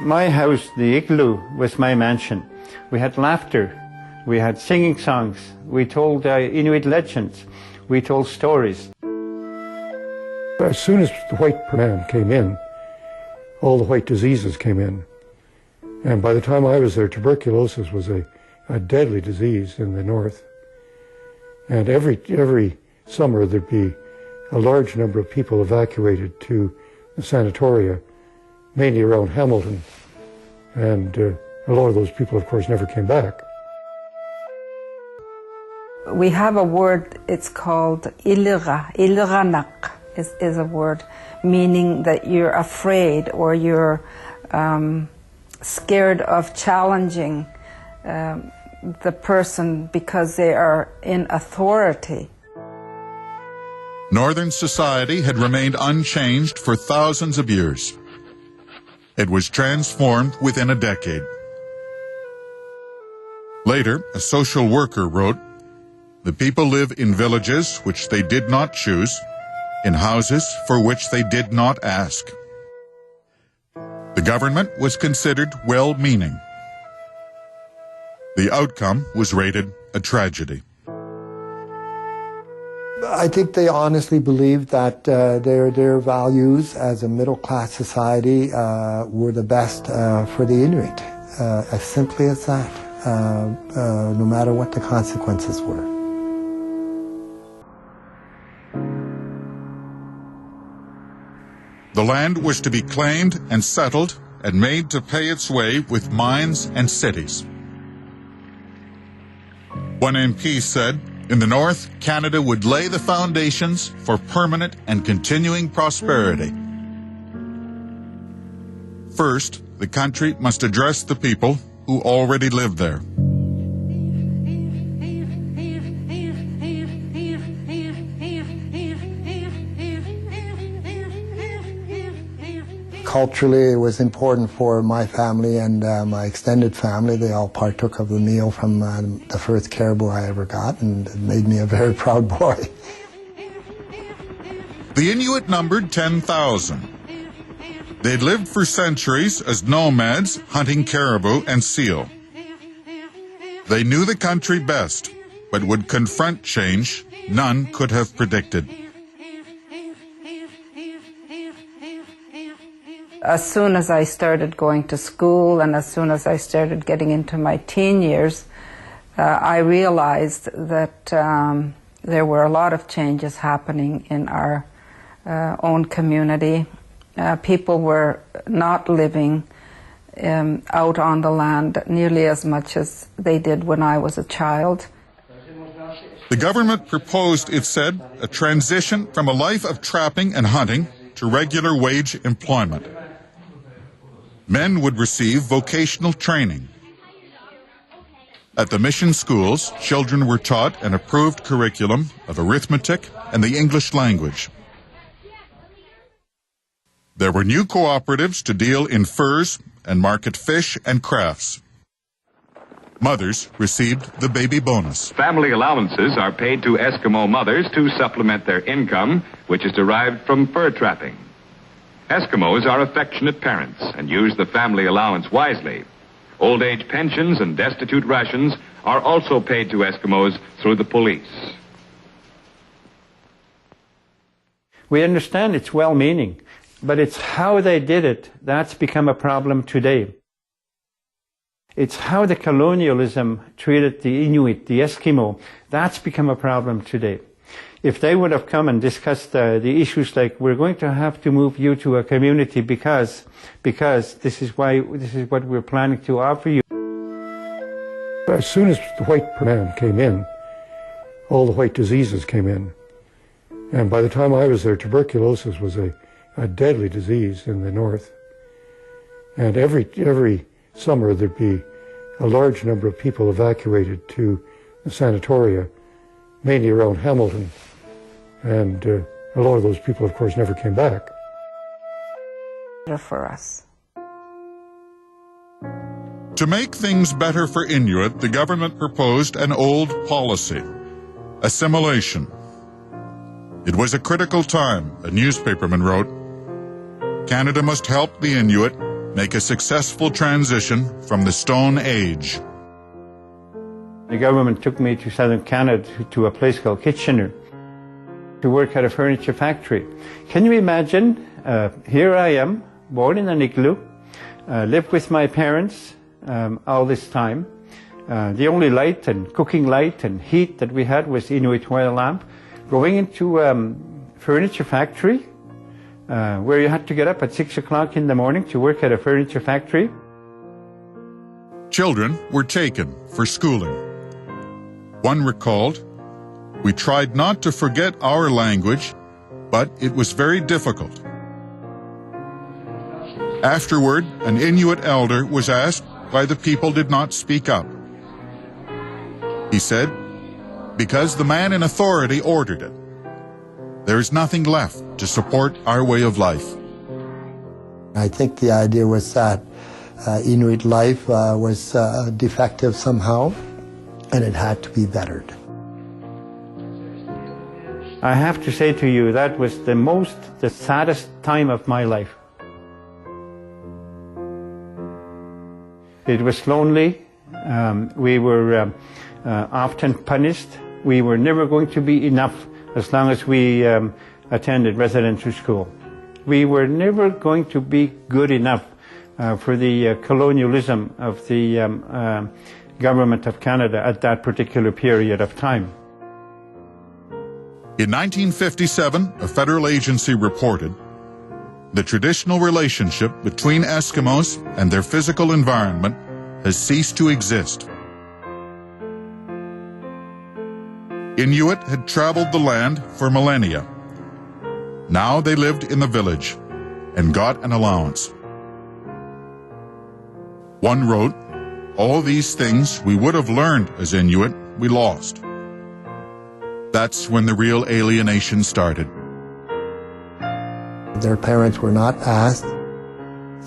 My house, the igloo, was my mansion. We had laughter, we had singing songs, we told Inuit legends, we told stories. As soon as the white man came in, all the white diseases came in. And by the time I was there, tuberculosis was a deadly disease in the north. And every summer there'd be a large number of people evacuated to the Sanatorium, mainly around Hamilton. And a lot of those people, of course, never came back. We have a word, it's called ilira. Iliranak is a word meaning that you're afraid or you're scared of challenging the person because they are in authority. Northern society had remained unchanged for thousands of years. It was transformed within a decade. Later, a social worker wrote, "The people live in villages which they did not choose, in houses for which they did not ask." The government was considered well-meaning. The outcome was rated a tragedy. I think they honestly believed that their values as a middle-class society were the best for the Inuit, as simply as that, no matter what the consequences were. The land was to be claimed and settled and made to pay its way with mines and cities. One MP said, "In the North, Canada would lay the foundations for permanent and continuing prosperity. First, the country must address the people who already live there." Culturally, it was important for my family and my extended family. They all partook of the meal from the first caribou I ever got, and it made me a very proud boy. The Inuit numbered 10,000. They'd lived for centuries as nomads, hunting caribou and seal. They knew the country best, but would confront change none could have predicted. As soon as I started going to school and as soon as I started getting into my teen years, I realized that there were a lot of changes happening in our own community. People were not living out on the land nearly as much as they did when I was a child. The government proposed, it said, a transition from a life of trapping and hunting to regular wage employment. Men would receive vocational training. At the mission schools, children were taught an approved curriculum of arithmetic and the English language. There were new cooperatives to deal in furs and market fish and crafts. Mothers received the baby bonus. Family allowances are paid to Eskimo mothers to supplement their income, which is derived from fur trapping. Eskimos are affectionate parents and use the family allowance wisely. Old age pensions and destitute rations are also paid to Eskimos through the police. We understand it's well-meaning, but it's how they did it that's become a problem today. It's how the colonialism treated the Inuit, the Eskimo, that's become a problem today. If they would have come and discussed the issues like, we're going to have to move you to a community because this is what we're planning to offer you. As soon as the white man came in, all the white diseases came in. And by the time I was there, tuberculosis was a deadly disease in the north. And every summer there'd be a large number of people evacuated to the Sanatorium, mainly around Hamilton. And a lot of those people, of course, never came back. For us. To make things better for Inuit, the government proposed an old policy: assimilation. It was a critical time, a newspaperman wrote. Canada must help the Inuit, make a successful transition from the Stone Age. The government took me to southern Canada to a place called Kitchener to work at a furniture factory. Can you imagine? Here I am, born in an igloo, lived with my parents all this time. The only light and cooking light and heat that we had was Inuit oil lamp. Going into furniture factory, where you had to get up at 6 o'clock in the morning to work at a furniture factory. Children were taken for schooling. One recalled, "We tried not to forget our language, but it was very difficult." Afterward, an Inuit elder was asked why the people did not speak up. He said, "Because the man in authority ordered it. There is nothing left to support our way of life." I think the idea was that Inuit life was defective somehow, and it had to be bettered. I have to say to you, that was the saddest time of my life. It was lonely. We were often punished. We were never going to be enough as long as we attended residential school. We were never going to be good enough for the colonialism of the government of Canada at that particular period of time. In 1957, a federal agency reported, "The traditional relationship between Eskimos and their physical environment has ceased to exist." Inuit had traveled the land for millennia. Now they lived in the village and got an allowance. One wrote, "All these things we would have learned as Inuit, we lost." That's when the real alienation started. Their parents were not asked.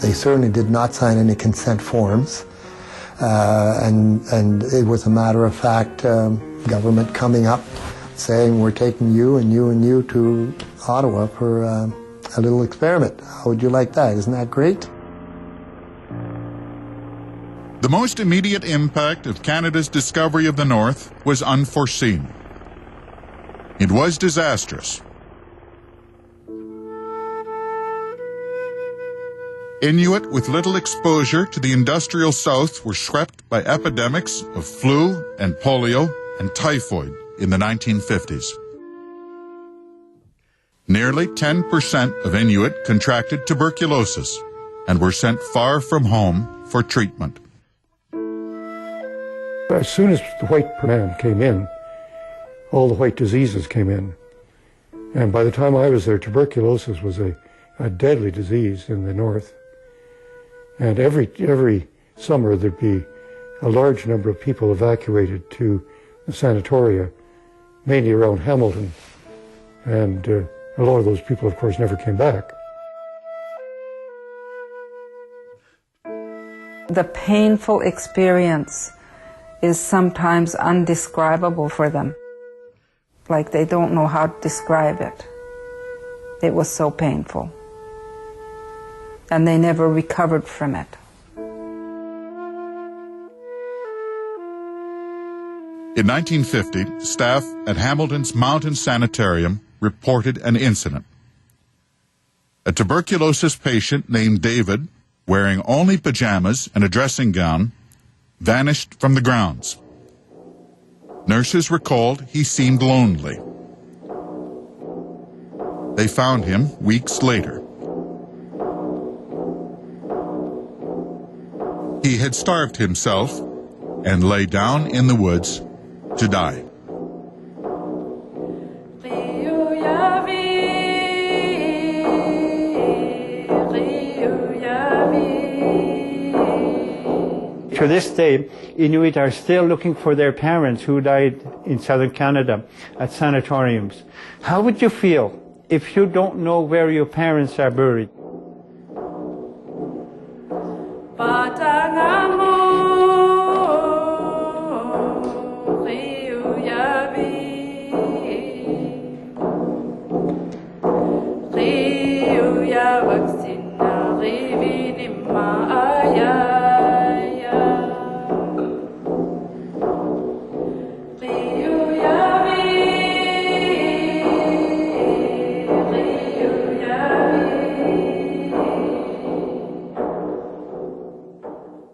They certainly did not sign any consent forms. And it was a matter of fact government coming up saying, "We're taking you and you and you to Ottawa for a little experiment. How would you like that? Isn't that great?" The most immediate impact of Canada's discovery of the North was unforeseen. It was disastrous. Inuit with little exposure to the industrial South were swept by epidemics of flu and polio and typhoid in the 1950s. Nearly 10% of Inuit contracted tuberculosis and were sent far from home for treatment. As soon as the white man came in, all the white diseases came in. And by the time I was there, tuberculosis was a deadly disease in the north. And every summer there'd be a large number of people evacuated to the Sanatorium, mainly around Hamilton. And a lot of those people, of course, never came back. The painful experience is sometimes undescribable for them. Like they don't know how to describe it. It was so painful. And they never recovered from it. In 1950, staff at Hamilton's Mountain Sanatorium reported an incident. A tuberculosis patient named David, wearing only pajamas and a dressing gown, vanished from the grounds. Nurses recalled he seemed lonely. They found him weeks later. He had starved himself and lay down in the woods to die. To this day, Inuit are still looking for their parents who died in southern Canada at sanatoriums. How would you feel if you don't know where your parents are buried?